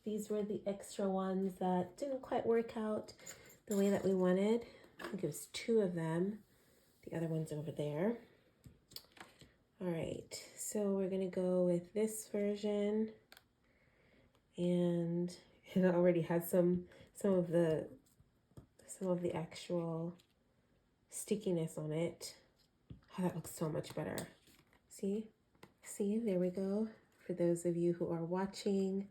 These were the extra ones that didn't quite work out the way that we wanted. I think it was 2 of them. The other one's over there. All right, so we're gonna go with this version, and it already has some of the actual stickiness on it. Oh, that looks so much better. See, there we go. For those of you who are watching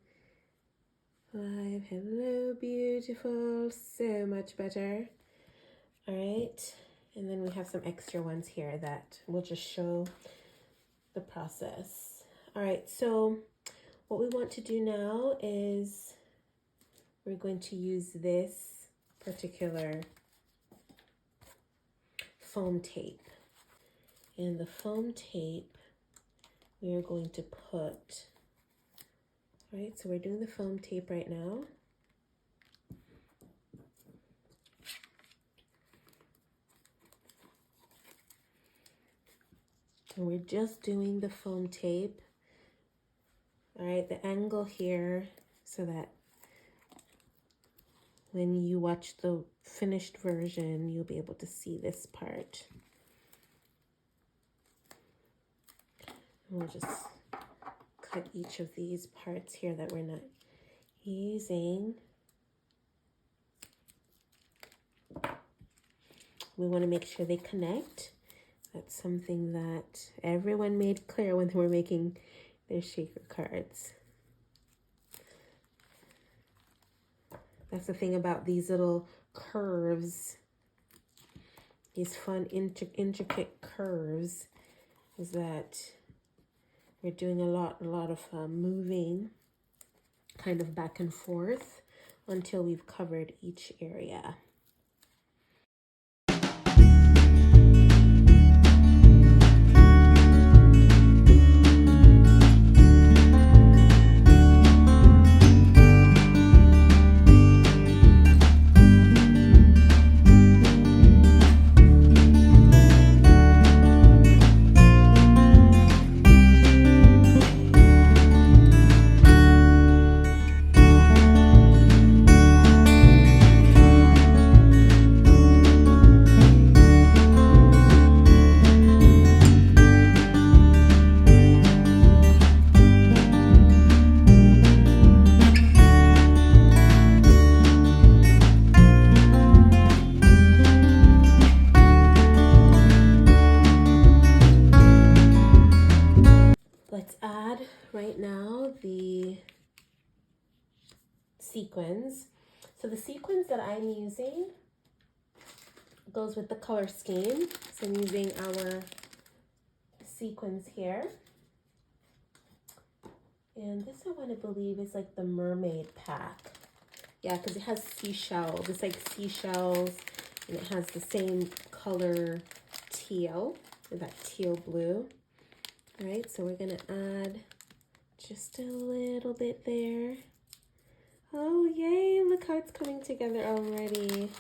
live, hello, beautiful, so much better. All right, and then we have some extra ones here that will just show the process. All right, so what we want to do now is we're going to use this particular foam tape. And the foam tape we are going to put, all right, so we're doing the foam tape right now. And we're just doing the foam tape. All right, the angle here so that when you watch the finished version, you'll be able to see this part. And we'll just cut each of these parts here that we're not using. We want to make sure they connect. That's something that everyone made clear when they were making their shaker cards. That's the thing about these little curves, these fun intricate curves, is that we're doing a lot of moving kind of back and forth until we've covered each area. Let's add right now the sequins. So the sequins that I'm using goes with the color scheme. So I'm using our sequins here. And this I want to believe is like the mermaid pack. Yeah, because it has seashells. It's like seashells, and it has the same color teal, that teal blue. All right, so we're gonna add just a little bit there. Oh, yay, look how it's coming together already.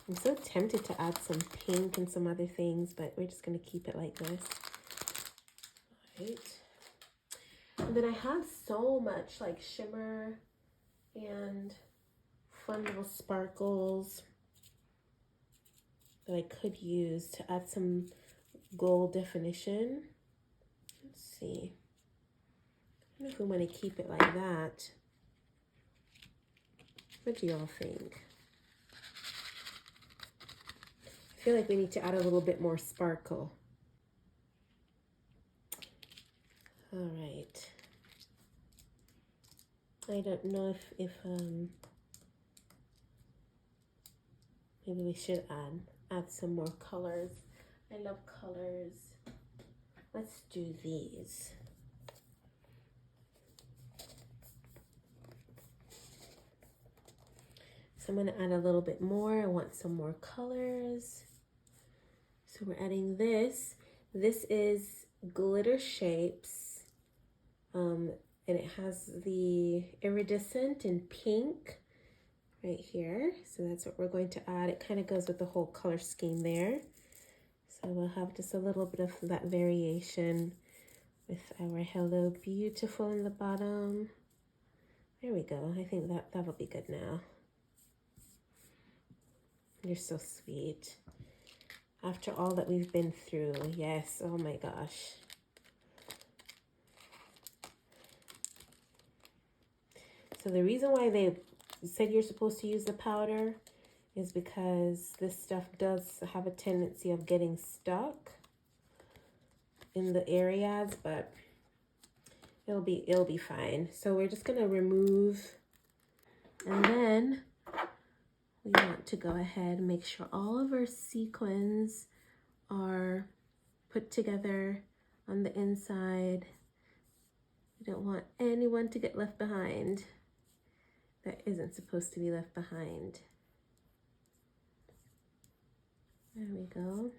I'm so tempted to add some pink and some other things, but we're just gonna keep it like this. All right. And then I have so much like shimmer and fun little sparkles that I could use to add some gold definition. Let's see. I don't know if we want to keep it like that. What do y'all think? I feel like we need to add a little bit more sparkle. All right. I don't know if maybe we should add some more colors. I love colors. Let's do these. So I'm gonna add a little bit more. I want some more colors. So we're adding this. This is Glitter Shapes. And it has the iridescent in pink right here. So that's what we're going to add. It kind of goes with the whole color scheme there. So we'll have just a little bit of that variation with our Hello Beautiful in the bottom. There we go. I think that'll be good now. You're so sweet. After all that we've been through, yes, oh my gosh. So the reason why they said you're supposed to use the powder is because this stuff does have a tendency of getting stuck in the areas, but it'll be fine. So we're just gonna remove, and then we want to go ahead and make sure all of our sequins are put together on the inside. We don't want anyone to get left behind that isn't supposed to be left behind. There we go.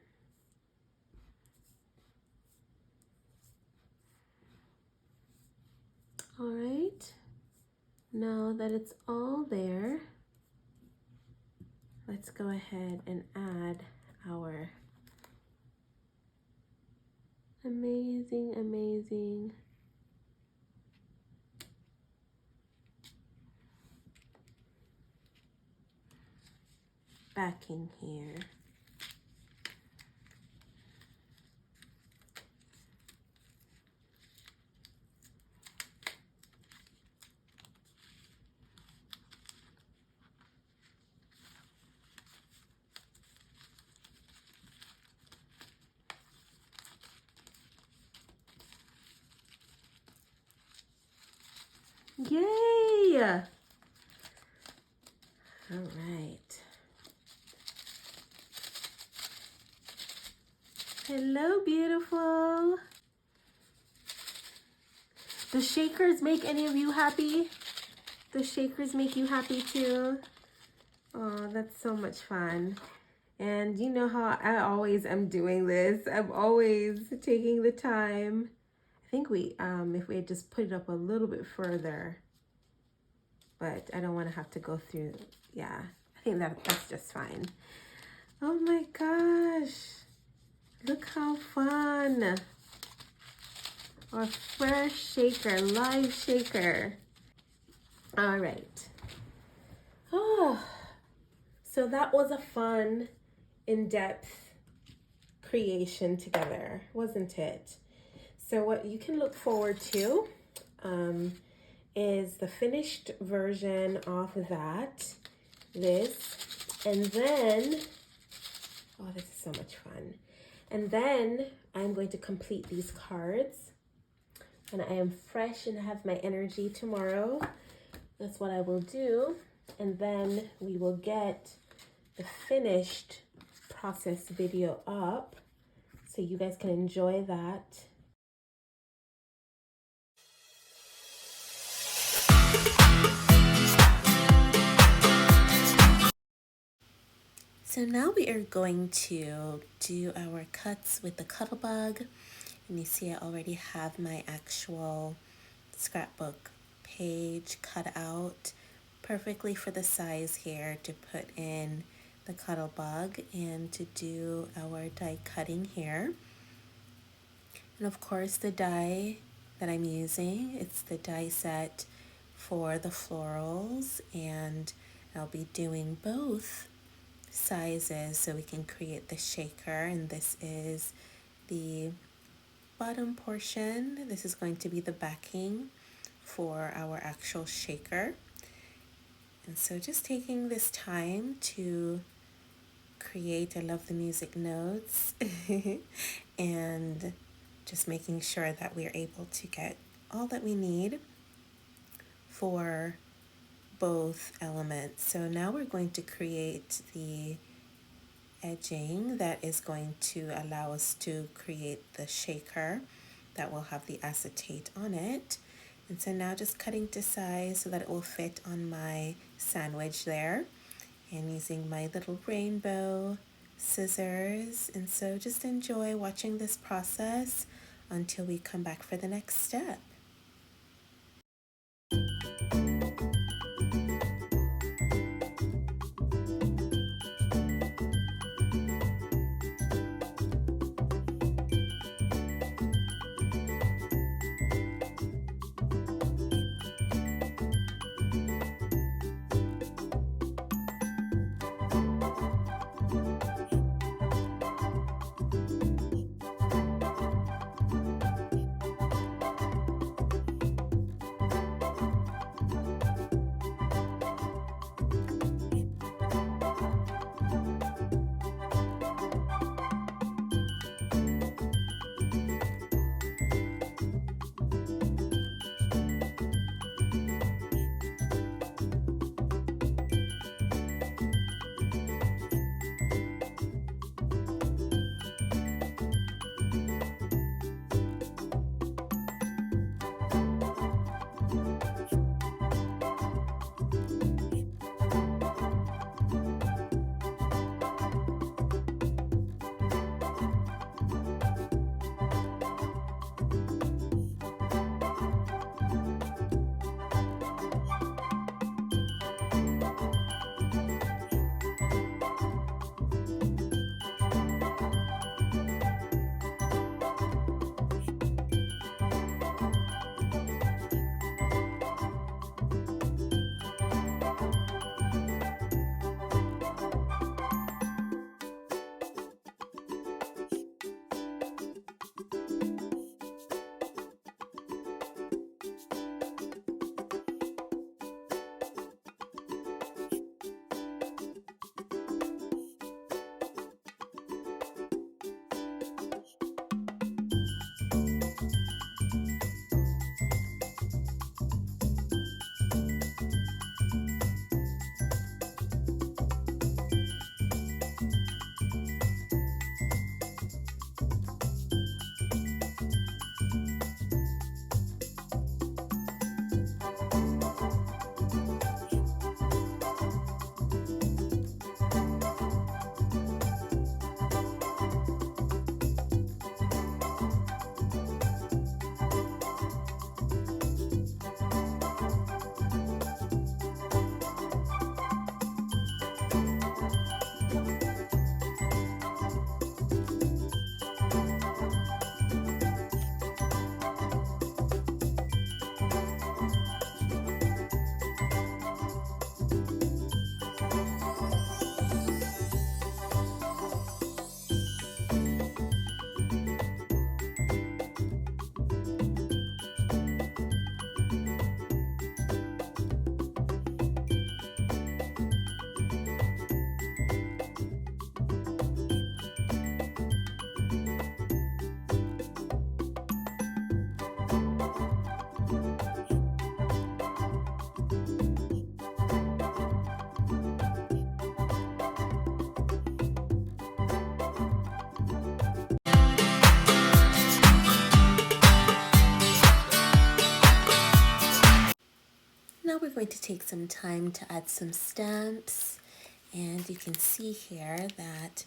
All right, now that it's all there, let's go ahead and add our amazing backing here. Yay! All right. Hello, beautiful. The shakers make any of you happy? The shakers make you happy too? Oh, that's so much fun. And you know how I always am doing this. I'm always taking the time. I think we, if we had just put it up a little bit further, but I don't want to have to go through. Yeah, I think that's just fine. Oh my gosh. Look how fun. Our fresh shaker, live shaker. All right. Oh, so that was a fun, in-depth creation together, wasn't it? So what you can look forward to is the finished version of this, and then, oh, this is so much fun. And then I'm going to complete these cards, and I am fresh and have my energy tomorrow. That's what I will do. And then we will get the finished process video up so you guys can enjoy that. So now we are going to do our cuts with the Cuttlebug. And you see I already have my actual scrapbook page cut out perfectly for the size here to put in the Cuttlebug and to do our die cutting here. And of course the die that I'm using, it's the die set for the florals, and I'll be doing both sizes so we can create the shaker. And this is the bottom portion. This is going to be the backing for our actual shaker. And so just taking this time to create, I love the music notes, and just making sure that we're able to get all that we need for both elements. So now we're going to create the edging that is going to allow us to create the shaker that will have the acetate on it. And so now just cutting to size so that it will fit on my sandwich there, and using my little rainbow scissors. And so just enjoy watching this process until we come back for the next step. going to take some time to add some stamps, and you can see here that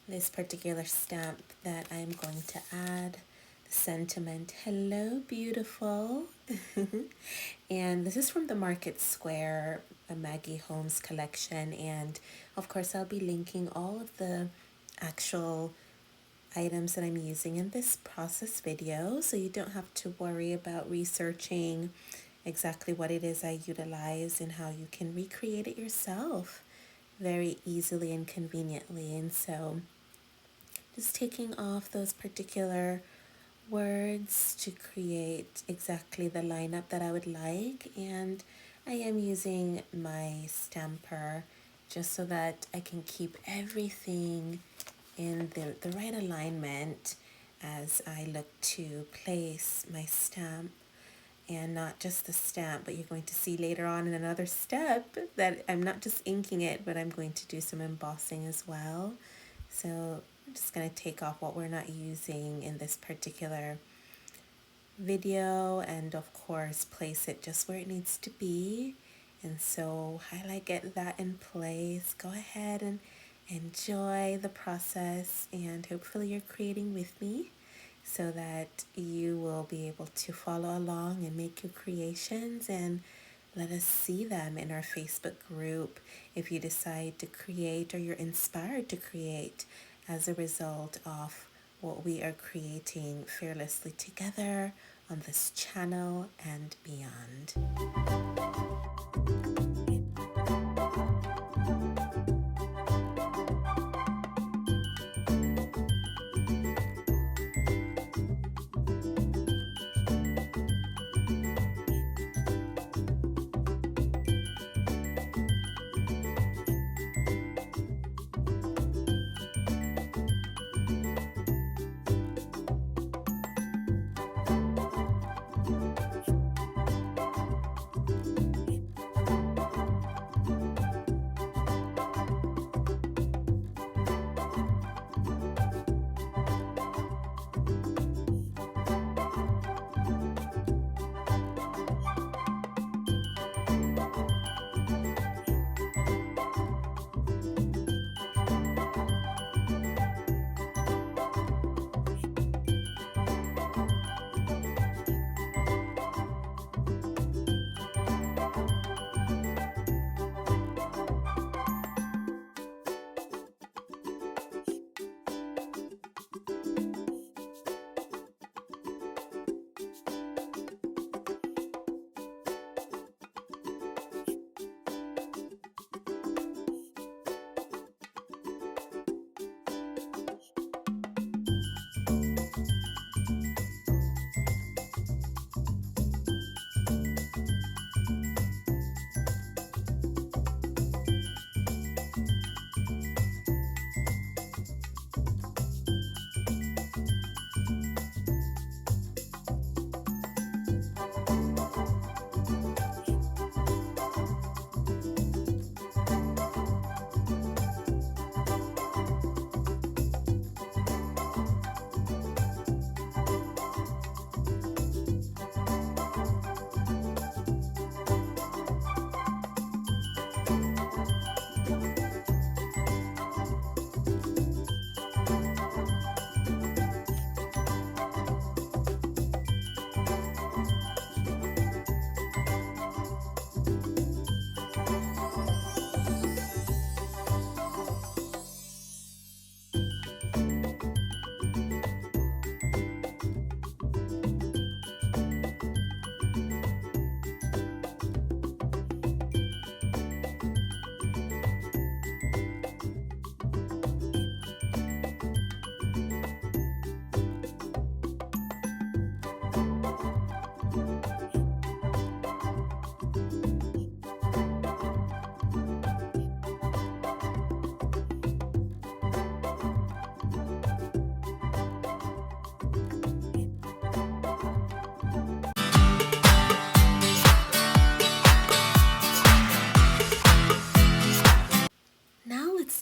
this particular stamp that I'm going to add, the sentiment, hello beautiful. And this is from the Market Square Maggie Holmes collection, and of course I'll be linking all of the actual items that I'm using in this process video, so you don't have to worry about researching exactly what it is I utilize and how you can recreate it yourself very easily and conveniently. And so just taking off those particular words to create exactly the lineup that I would like, and I am using my stamper just so that I can keep everything in the right alignment as I look to place my stamp. And not just the stamp, but you're going to see later on in another step that I'm not just inking it, but I'm going to do some embossing as well. So I'm just going to take off what we're not using in this particular video, and of course place it just where it needs to be. And so get that in place, go ahead and enjoy the process, and hopefully you're creating with me so that you will be able to follow along and make your creations, and let us see them in our Facebook group if you decide to create or you're inspired to create as a result of what we are creating fearlessly together on this channel and beyond.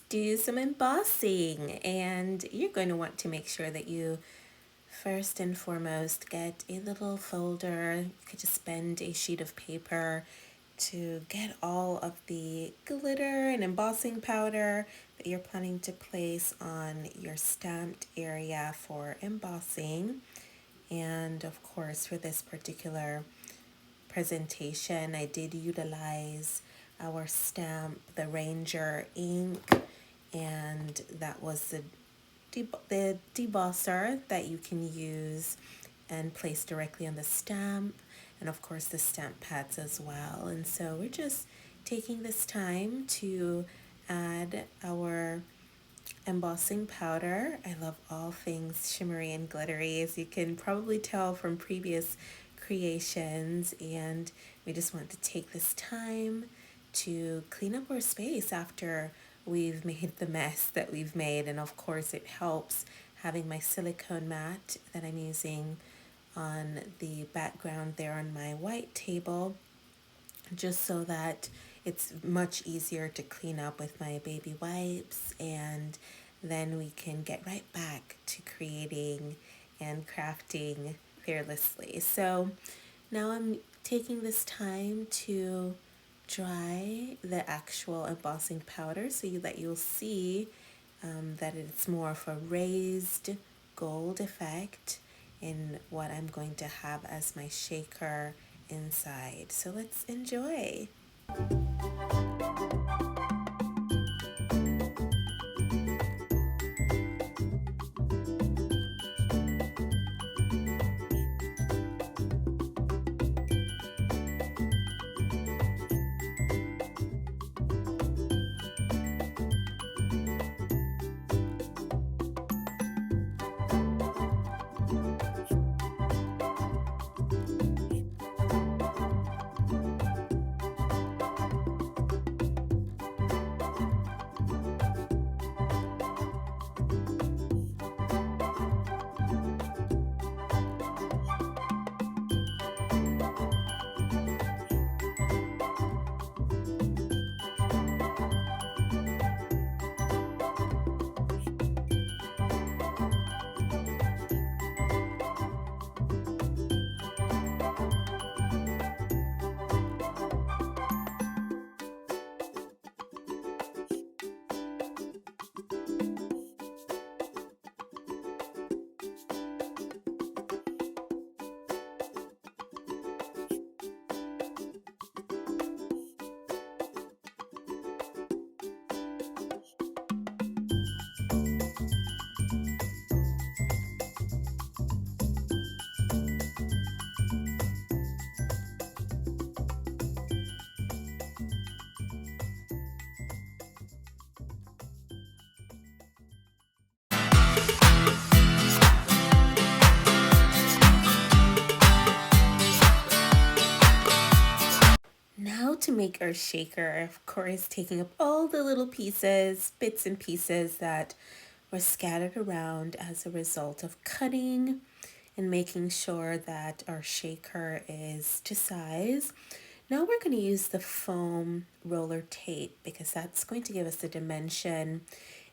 Do some embossing, and you're going to want to make sure that you first and foremost get a little folder. You could just bend a sheet of paper to get all of the glitter and embossing powder that you're planning to place on your stamped area for embossing. And of course, for this particular presentation, I did utilize our stamp, the Ranger ink, and that was the debosser that you can use and place directly on the stamp, and of course the stamp pads as well. And so we're just taking this time to add our embossing powder. I love all things shimmery and glittery, as you can probably tell from previous creations, and we just want to take this time to clean up our space after we've made the mess that we've made. And of course it helps having my silicone mat that I'm using on the background there on my white table, just so that it's much easier to clean up with my baby wipes, and then we can get right back to creating and crafting fearlessly. So now I'm taking this time to dry the actual embossing powder so that you'll see that it's more of a raised gold effect in what I'm going to have as my shaker inside. So let's enjoy. Now to make our shaker, of course, taking up all the little pieces, bits and pieces that were scattered around as a result of cutting and making sure that our shaker is to size. Now we're going to use the foam roller tape because that's going to give us the dimension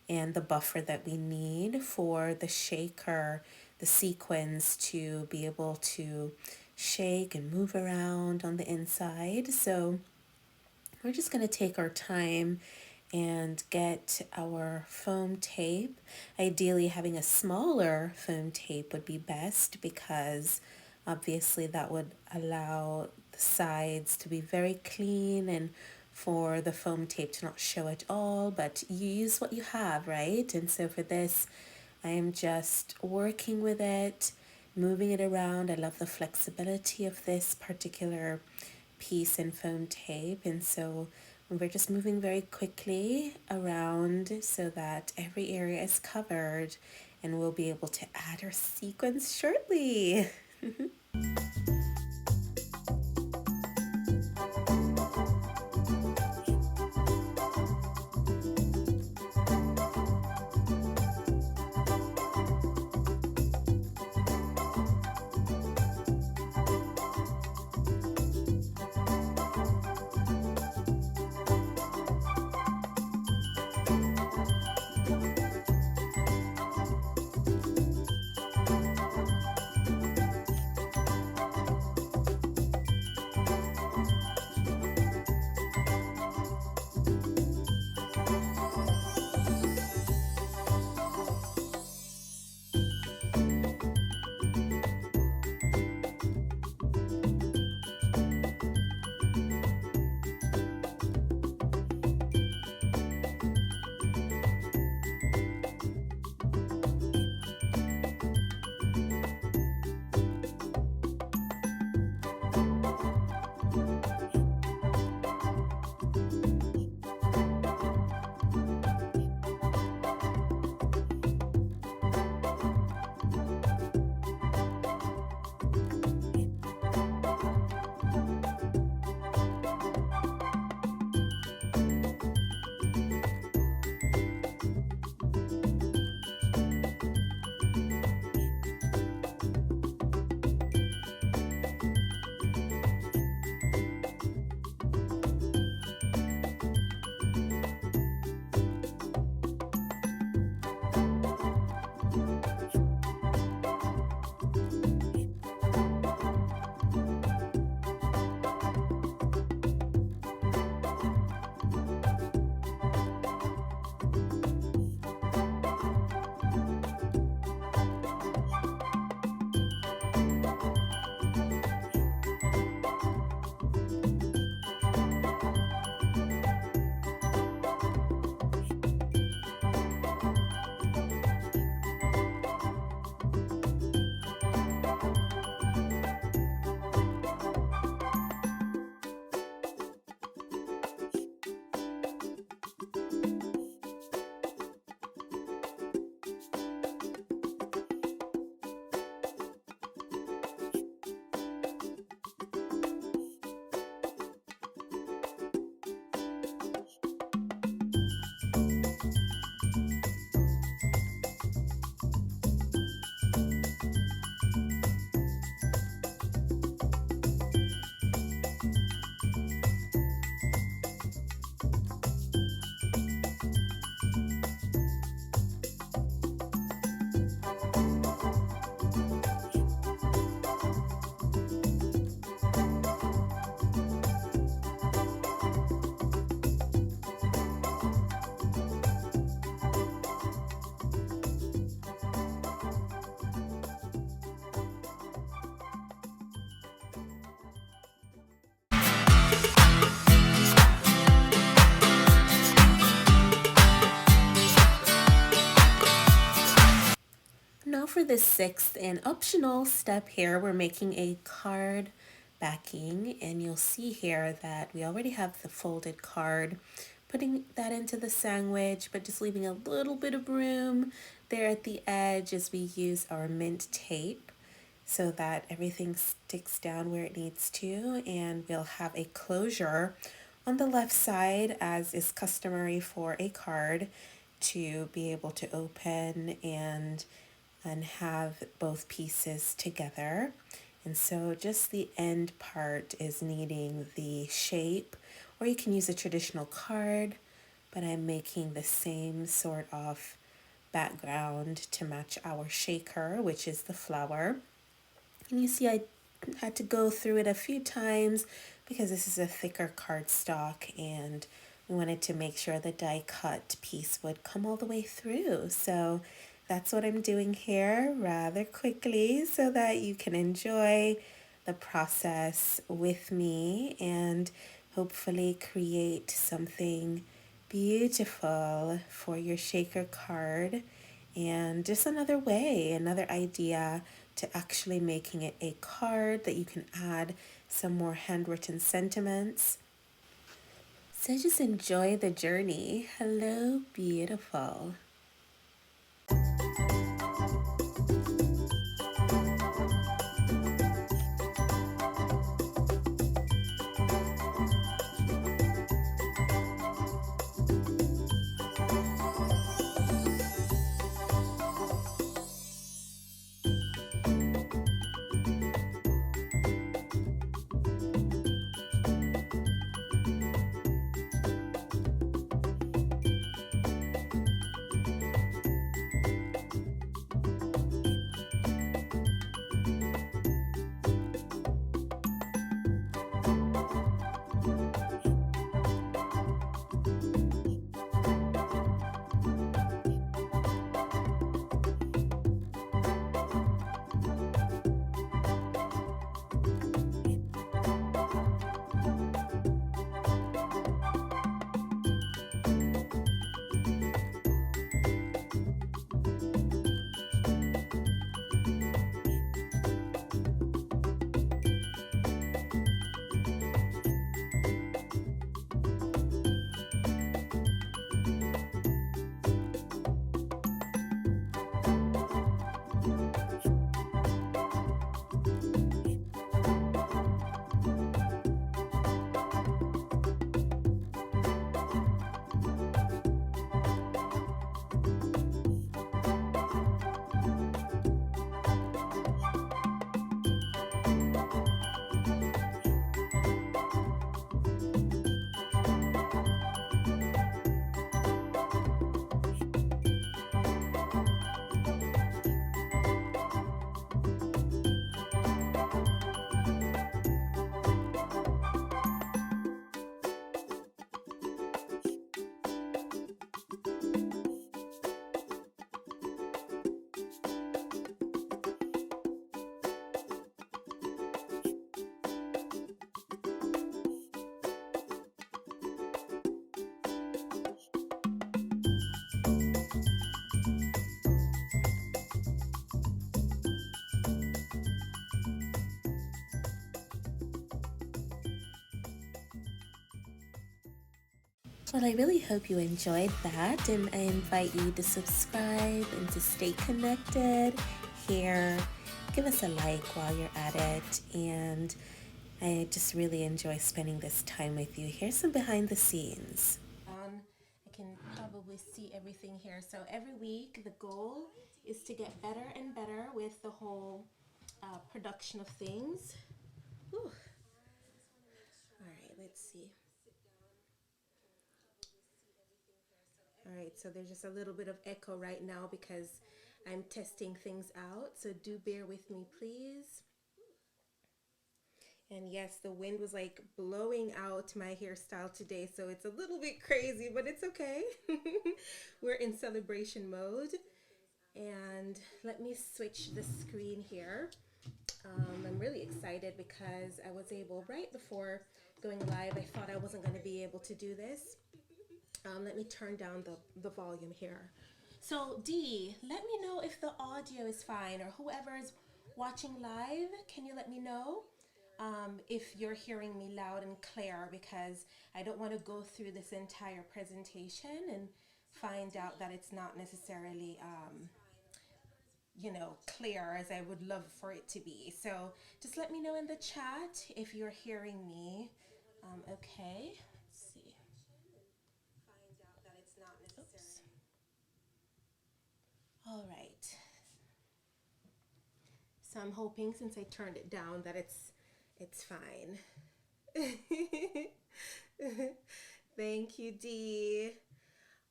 and the buffer that we need for the shaker, the sequins, to be able to shake and move around on the inside. So we're just going to take our time and get our foam tape. Ideally, having a smaller foam tape would be best because obviously that would allow the sides to be very clean and for the foam tape to not show at all, but you use what you have, right? And so for this, I am just working with it, moving it around. I love the flexibility of this particular piece in foam tape, and so we're just moving very quickly around so that every area is covered, and we'll be able to add our sequins shortly. for the sixth and optional step here, we're making a card backing, and you'll see here that we already have the folded card. Putting that into the sandwich, but just leaving a little bit of room there at the edge as we use our mint tape so that everything sticks down where it needs to, and we'll have a closure on the left side as is customary for a card to be able to open and have both pieces together. And so just the end part is needing the shape, or you can use a traditional card, but I'm making the same sort of background to match our shaker, which is the flower. And you see I had to go through it a few times because this is a thicker cardstock, and we wanted to make sure the die cut piece would come all the way through. So that's what I'm doing here rather quickly so that you can enjoy the process with me and hopefully create something beautiful for your shaker card. And just another way, another idea to actually making it a card that you can add some more handwritten sentiments. So just enjoy the journey. Hello, beautiful. Well, I really hope you enjoyed that, and I invite you to subscribe and to stay connected here. Give us a like while you're at it, and I just really enjoy spending this time with you. Here's some behind the scenes. I can probably see everything here. So every week the goal is to get better and better with the whole production of things. Whew. All right, let's see. All right, so there's just a little bit of echo right now because I'm testing things out. So do bear with me, please. And yes, the wind was like blowing out my hairstyle today, so it's a little bit crazy, but it's okay. We're in celebration mode. And let me switch the screen here. I'm really excited because I was able, right before going live, I thought I wasn't going to be able to do this. Let me turn down the volume here. So D, let me know if the audio is fine, or whoever is watching live, can you let me know if you're hearing me loud and clear, because I don't want to go through this entire presentation and find out that it's not necessarily you know, clear as I would love for it to be. So just let me know in the chat if you're hearing me. Okay, let's see. Oops. All right. So I'm hoping, since I turned it down, that it's fine. Thank you, Dee.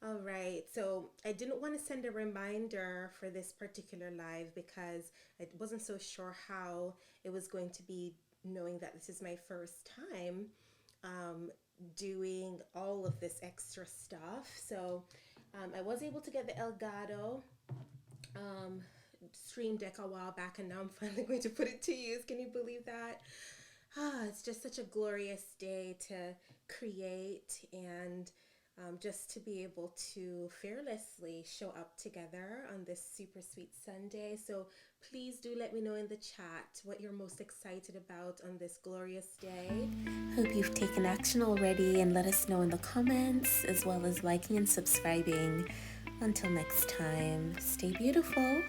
All right, so I didn't want to send a reminder for this particular live because I wasn't so sure how it was going to be, knowing that this is my first time doing all of this extra stuff. So I was able to get the Elgato Stream Deck a while back, and now I'm finally going to put it to use. Can you believe that? It's just such a glorious day to create, and just to be able to fearlessly show up together on this super sweet Sunday. So please do let me know in the chat what you're most excited about on this glorious day. Hope you've taken action already, and let us know in the comments, as well as liking and subscribing. Until next time, stay beautiful.